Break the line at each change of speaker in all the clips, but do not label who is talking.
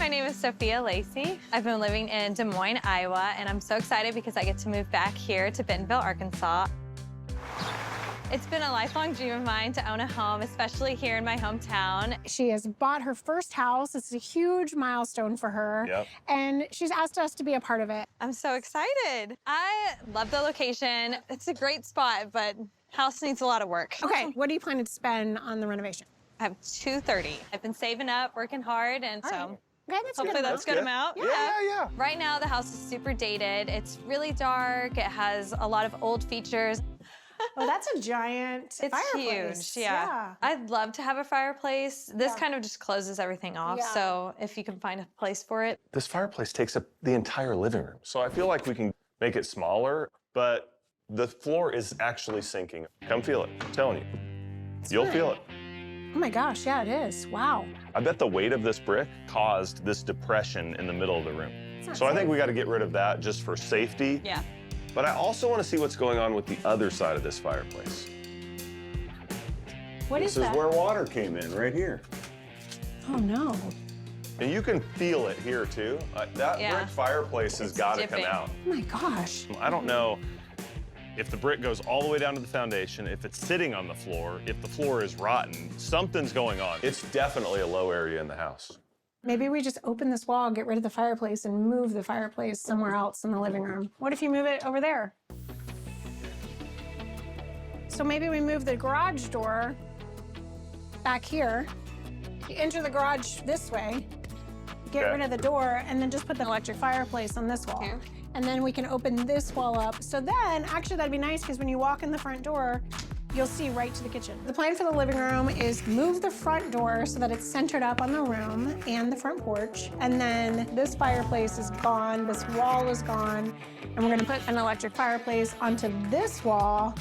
my name is Sophia Lacey. I've been living in Des Moines, Iowa, and I'm so excited because I get to move back here to Bentonville, Arkansas. It's been a lifelong dream of mine to own a home, especially here in my hometown.
She has bought her first house. It's a huge milestone for her.
Yep.
And she's asked us to be a part of it.
I'm so excited. I love the location. It's a great spot, but house needs a lot of work.
Okay, what do you plan to spend on the renovation?
I have $230. I've been saving up, working hard, and so
Okay, that's
hopefully that's a good amount.
Yeah.
Right now, the house is super dated. It's really dark. It has a lot of old features.
Well, that's a giant
It's
fireplace.
huge, yeah. I'd love to have a fireplace. This kind of just closes everything off,
Yeah.
so if you can find a place for it.
This fireplace takes up the entire living room. So I feel like we can make it smaller, but the floor is actually sinking. Come feel it, I'm telling you. You'll feel it.
Oh my gosh, yeah, it is. Wow.
I bet the weight of this brick caused this depression in the middle of the room. So I think we got to get rid of that just for safety.
Yeah.
But I also want to see what's going on with the other side of this fireplace.
What is
This
that?
is where water came in, right here.
Oh no.
And you can feel it here too. That
Yeah.
brick fireplace has
It's
got to come
dipping.
out.
Oh my gosh.
I don't know if the brick goes all the way down to the foundation, if it's sitting on the floor, if the floor is rotten, something's going on. It's definitely a low area in the house.
Maybe we just open this wall, get rid of the fireplace, and move the fireplace somewhere else in the living room. What if you move it over there? So maybe we move the garage door back here. You enter the garage this way, get
Okay.
rid of the door, and then just put the electric fireplace on this wall.
Here.
And then we can open this wall up. So then, actually that'd be nice because when you walk in the front door, you'll see right to the kitchen. The plan for the living room is move the front door so that it's centered up on the room and the front porch. And then this fireplace is gone, this wall is gone, and we're gonna put an electric fireplace onto this wall.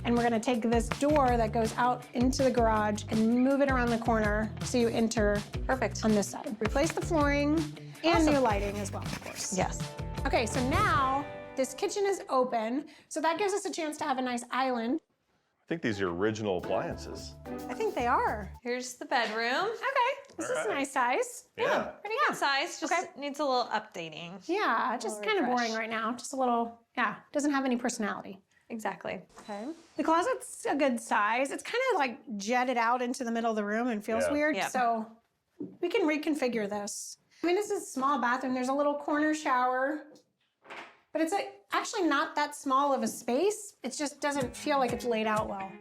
And we're gonna take this door that goes out into the garage and move it around the corner so you enter
Perfect.
on this side. Replace the flooring and new lighting as well, of course.
Yes.
Okay, so now this kitchen is open, so that gives us a chance to have a nice island.
I think these are original appliances.
I think they are.
Here's the bedroom.
Okay, this is a
Alright.
nice size.
Yeah.
Pretty good size, just
Okay.
needs a little updating.
Yeah, just kind of
refresh.
boring right now. Just a little, yeah, doesn't have any personality.
Exactly.
Okay. The closet's a good size. It's kind of like jetted out into the middle of the room and feels
Yeah.
weird,
Yeah.
so we can reconfigure this. I mean, this is a small bathroom. There's a little corner shower, but it's actually not that small of a space. It just doesn't feel like it's laid out well.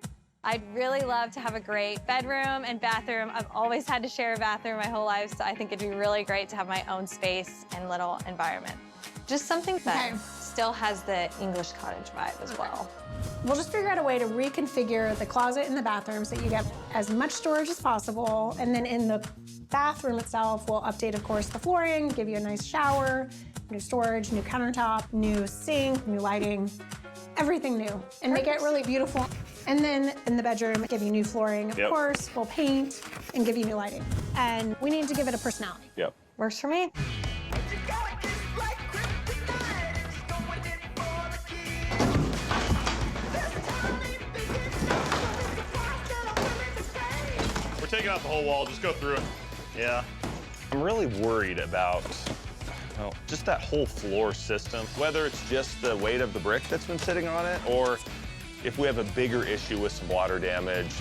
I'd really love to have a great bedroom and bathroom. I've always had to share a bathroom my whole life, so I think it'd be really great to have my own space and little environment. Just something that
Okay.
still has the English cottage vibe as well.
We'll just figure out a way to reconfigure the closet and the bathroom so that you get as much storage as possible. And then in the bathroom itself, we'll update, of course, the flooring, give you a nice shower, new storage, new countertop, new sink, new lighting, everything new, and make it really beautiful. And then in the bedroom, give you new flooring. Of
Yep.
course, we'll paint and give you new lighting. And we need to give it a personality.
Yep.
Works for me.
We're taking out the whole wall, just go through it. Yeah. I'm really worried about, well, just that whole floor system, whether it's just the weight of the brick that's been sitting on it, or if we have a bigger issue with some water damage.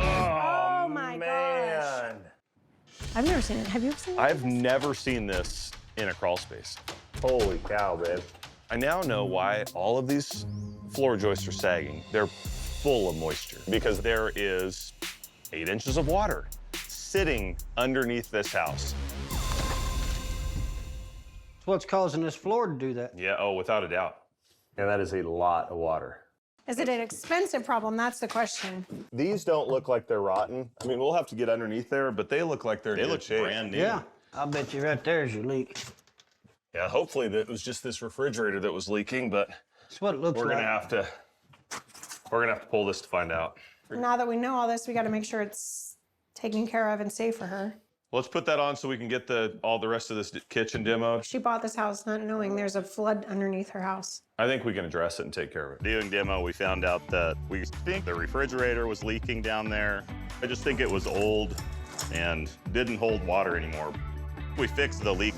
Oh my gosh.
Man.
I've never seen it. Have you seen it?
I've never seen this in a crawl space.
Holy cow, babe.
I now know why all of these floor joists are sagging. They're full of moisture because there is 8 inches of water sitting underneath this house.
It's what's causing this floor to do that.
Yeah, oh, without a doubt.
And that is a lot of water.
Is it an expensive problem? That's the question.
These don't look like they're rotten. I mean, we'll have to get underneath there, but they look like they're in good shape. Brand new.
Yeah, I bet you right there's your leak.
Yeah, hopefully that was just this refrigerator that was leaking, but
That's what it looks
we're
like.
gonna have to pull this to find out.
Now that we know all this, we got to make sure it's taken care of and safe for her.
Let's put that on so we can get all the rest of this kitchen demoed.
She bought this house not knowing there's a flood underneath her house.
I think we can address it and take care of it. Doing demo, we found out that we think the refrigerator was leaking down there. I just think it was old and didn't hold water anymore. We fixed the leak.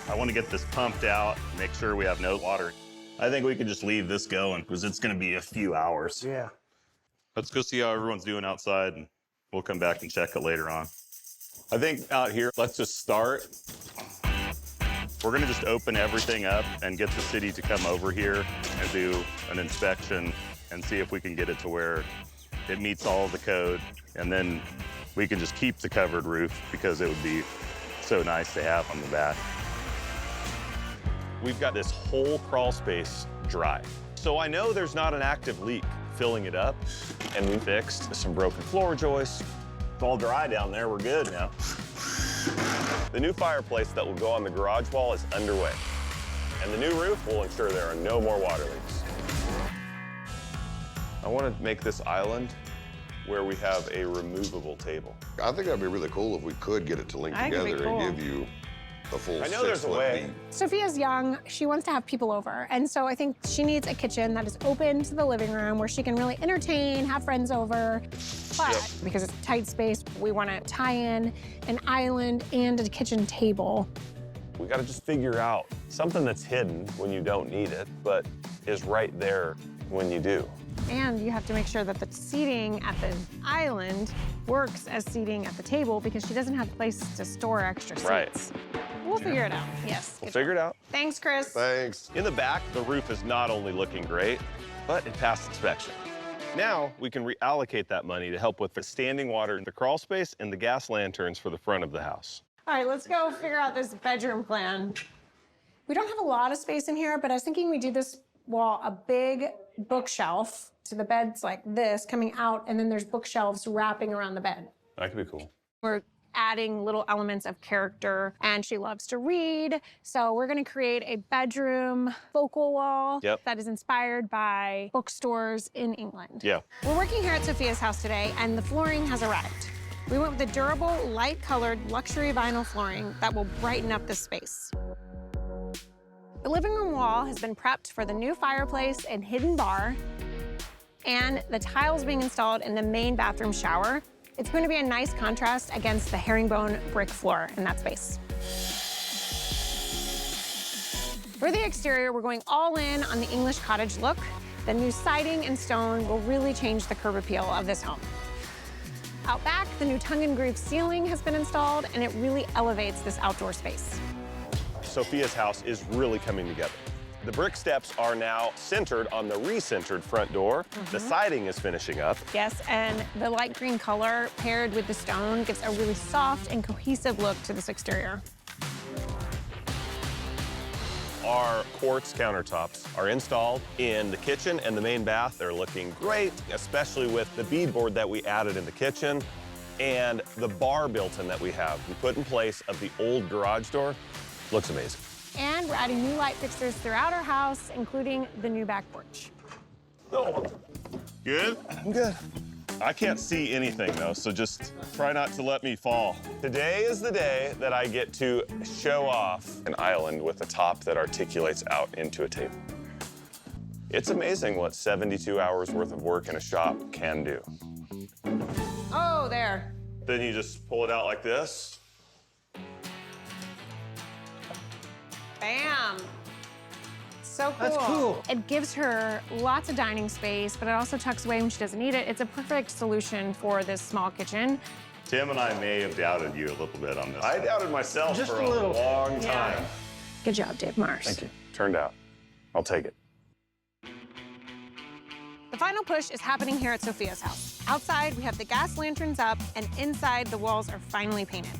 I want to get this pumped out, make sure we have no water. I think we can just leave this going because it's going to be a few hours.
Yeah.
Let's go see how everyone's doing outside, and we'll come back and check it later on. I think out here, let's just start. We're gonna just open everything up and get the city to come over here and do an inspection and see if we can get it to where it meets all of the code. And then we can just keep the covered roof because it would be so nice to have on the back. We've got this whole crawl space dry. So I know there's not an active leak filling it up, and we fixed some broken floor joists. It's all dry down there, we're good now. The new fireplace that will go on the garage wall is underway, and the new roof will ensure there are no more water leaks. I want to make this island where we have a removable table.
I think that'd be really cool if we could get it to link
I think it'd be
together
cool.
and give you a full
I know there's a
6-foot
way.
beam.
Sophia's young. She wants to have people over. And so I think she needs a kitchen that is open to the living room where she can really entertain, have friends over. But because it's a tight space, we want to tie in an island and a kitchen table.
We got to just figure out something that's hidden when you don't need it, but is right there when you do.
And you have to make sure that the seating at the island works as seating at the table because she doesn't have place to store extra seats.
Right.
We'll figure it out. Yes.
We'll
good
figure it out.
job. Thanks, Chris.
Thanks.
In the back, the roof is not only looking great, but it passed inspection. Now we can reallocate that money to help with the standing water in the crawl space and the gas lanterns for the front of the house.
All right, let's go figure out this bedroom plan. We don't have a lot of space in here, but I was thinking we do this wall a big bookshelf. So the bed's like this coming out, and then there's bookshelves wrapping around the bed.
That could be cool.
We're adding little elements of character, and she loves to read. So we're gonna create a bedroom focal wall that is inspired by bookstores in England.
Yeah.
We're working here at Sophia's house today, and the flooring has arrived. We went with the durable, light-colored luxury vinyl flooring that will brighten up this space. The living room wall has been prepped for the new fireplace and hidden bar, and the tiles being installed in the main bathroom shower. It's going to be a nice contrast against the herringbone brick floor in that space. For the exterior, we're going all in on the English cottage look. The new siding and stone will really change the curb appeal of this home. Out back, the new tongue-and-groove ceiling has been installed, and it really elevates this outdoor space.
Sophia's house is really coming together. The brick steps are now centered on the recentered front door. The siding is finishing up.
Yes, and the light green color paired with the stone gives a really soft and cohesive look to this exterior.
Our quartz countertops are installed in the kitchen and the main bath. They're looking great, especially with the beadboard that we added in the kitchen and the bar built-in that we have. We put in place of the old garage door. Looks amazing.
And we're adding new light fixtures throughout our house, including the new back porch.
Oh. Good? I'm good. I can't see anything though, so just try not to let me fall. Today is the day that I get to show off an island with a top that articulates out into a table. It's amazing what 72 hours worth of work in a shop can do.
Oh, there.
Then you just pull it out like this.
Bam. So cool.
That's cool.
It gives her lots of dining space, but it also tucks away when she doesn't need it. It's a perfect solution for this small kitchen.
Tim and I may have doubted you a little bit on this. I doubted myself
Just
for
a little.
long
Yeah.
time.
Good job, Dave Mars.
Thank you. Turned out. I'll take it.
The final push is happening here at Sophia's house. Outside, we have the gas lanterns up, and inside, the walls are finally painted.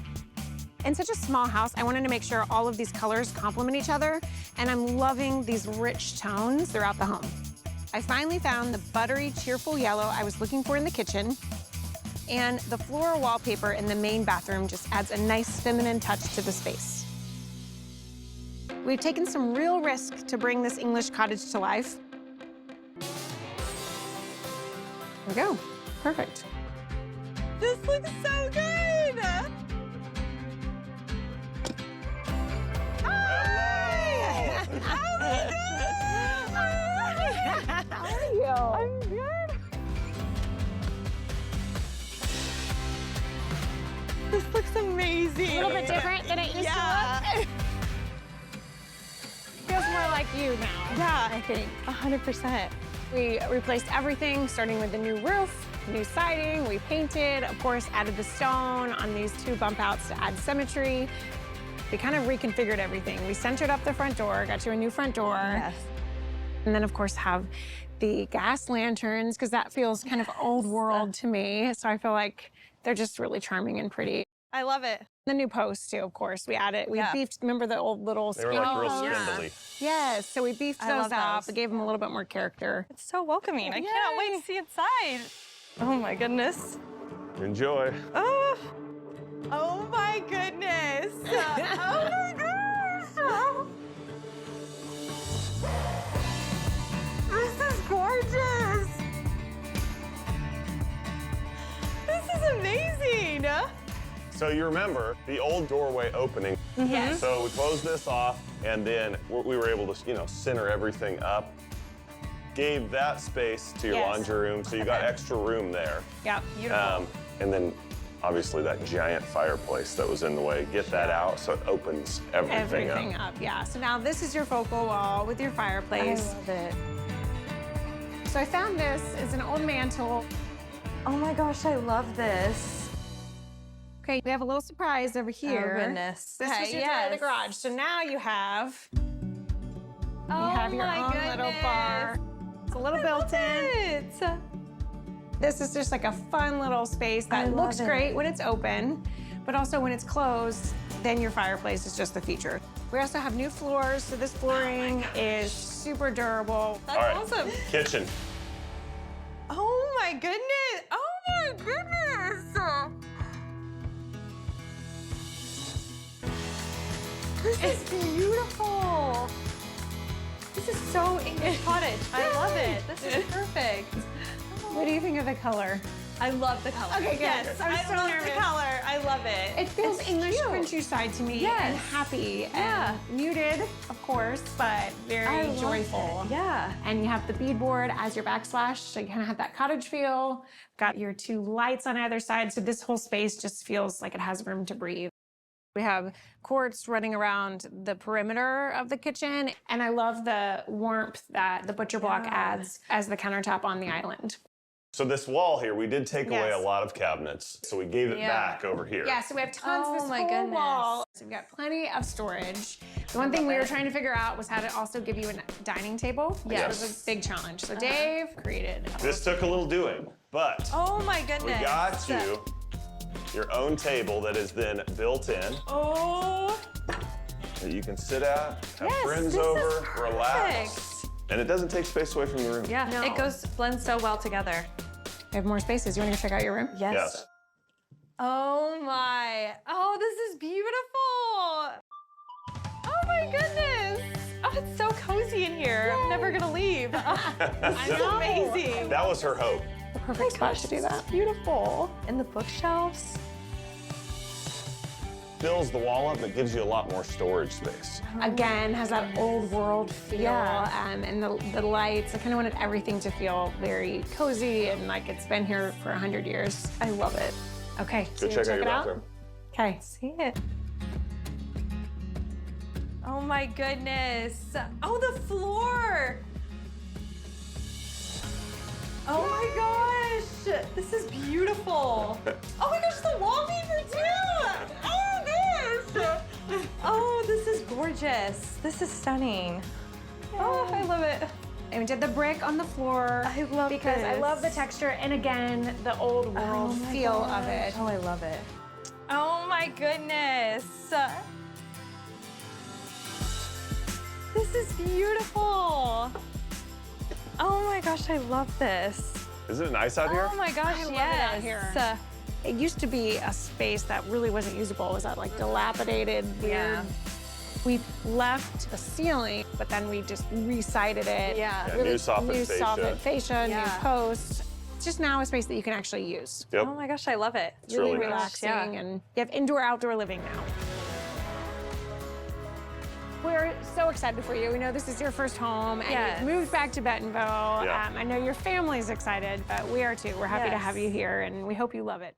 In such a small house, I wanted to make sure all of these colors complement each other, and I'm loving these rich tones throughout the home. I finally found the buttery, cheerful yellow I was looking for in the kitchen, and the floral wallpaper in the main bathroom just adds a nice feminine touch to the space. We've taken some real risk to bring this English cottage to life. There we go. Perfect.
This looks so good.
How are you?
I'm good. This looks amazing.
A little bit different than it used to look. Feels more like you now.
Yeah, I think 100%.
We replaced everything, starting with the new roof, new siding. We painted, of course, added the stone on these 2 bump outs to add symmetry. We kind of reconfigured everything. We centered up the front door, got you a new front door.
Yes.
And then, of course, have the gas lanterns, because that feels kind of old world to me. So I feel like they're just really charming and pretty.
I love it.
The new posts, too, of course. We added, we beefed, remember the old little
They were like real
skinny-
spindly.
Yes, so we beefed
I
those
love
up.
those.
We gave them a little bit more character.
It's so welcoming. I can't wait to see inside. Oh my goodness.
Enjoy.
Oh, oh my goodness. Oh my gosh. This is gorgeous. This is amazing.
So you remember the old doorway opening.
Yes.
So we closed this off, and then we were able to, center everything up. Gave that space to your
Yes.
laundry room, so you got extra room there.
Yep.
And then obviously that giant fireplace that was in the way, get that out so it opens everything up.
Yeah. So now this is your focal wall with your
I
fireplace.
love it.
So I found this is an old mantle.
Oh my gosh, I love this.
Okay, we have a little surprise over here.
Oh goodness.
This was your door to the garage. So now you have your
my
own little bar. It's a little built-in. This is just like a fun little space
I
that
love
looks
it.
great when it's open, but also when it's closed, then your fireplace is just the feature. We also have new floors, so this flooring is super durable.
That's
All right,
awesome.
kitchen.
Oh my goodness. Oh my goodness. This is beautiful. This is so English cottage. I love it. This is perfect.
What do you think of the color?
I love the color.
Okay, good.
Yes,
I'm
I
so
love
nervous.
the color. I love it.
It feels
It's
English
cute.
countryside to me, and
Yes.
happy,
Yeah.
and muted, of course, but very
I love
joyful.
it. Yeah.
And you have the beadboard as your backsplash, so you kind of have that cottage feel. Got your 2 lights on either side, so this whole space just feels like it has room to breathe. We have quartz running around the perimeter of the kitchen, and I love the warmth that the butcher block adds as the countertop on the island.
So this wall here, we did take away
Yes.
a lot of cabinets, so we gave it
Yeah.
back over here.
Yeah, so we have tons
Oh
this
my
whole
goodness.
wall. So we've got plenty of storage. The one thing we were trying to figure out was how to also give you a dining table, which
Yes.
was a big challenge. So Dave created.
This took a little doing, but
Oh my
we
goodness.
got you your own table that is then built in
Oh.
that you can sit at, have
Yes,
friends
this is
over, relax.
perfect.
And it doesn't take space away from the room.
Yeah,
No.
it blends so well together.
We have more spaces. You want to go check out your room?
Yes.
Oh my. Oh, this is beautiful. Oh my goodness. Oh, it's so cozy in here. I'm never gonna leave. Oh, this is
know.
amazing.
That was her hope.
The perfect spot to do that.
Beautiful. And the bookshelves.
Fills the wall up, but gives you a lot more storage space.
Again, has that old world feel,
Yeah.
and the lights. I kind of wanted everything to feel very cozy and like it's been here for 100 years.
I love it.
Okay, so
Go
you
check out
wanna
your
it
bathroom.
Okay.
See it. Oh my goodness. Oh, the floor. Oh my gosh. This is beautiful. Oh my gosh, the wallpaper too. Oh gosh. Oh, this is gorgeous. This is stunning. Oh, I love it.
And we did the brick on the floor.
I love
because I
this.
love the texture and again the old world
my
feel of it.
Oh, I love it. Oh my goodness. This is beautiful. Oh my gosh, I love this.
Isn't it nice out here?
Oh my gosh,
I love it
yes.
out here. It used to be a space that really wasn't usable. It was that like dilapidated, weird.
Yeah.
We left the ceiling, but then we just re-sided it.
Yeah.
Yeah, new soffit
new
fascia.
soffit fascia,
Yeah.
new posts. It's just now a space that you can actually use.
Yep.
Oh my gosh, I love it.
It's really nice.
relaxing,
Yeah.
and you have indoor-outdoor living now. We're so excited for you. We know this is your first home, and
Yes.
you've moved back to Bentonville.
Yeah.
I know your family's excited, but we are too. We're happy to
Yes.
have you here, and we hope you love it.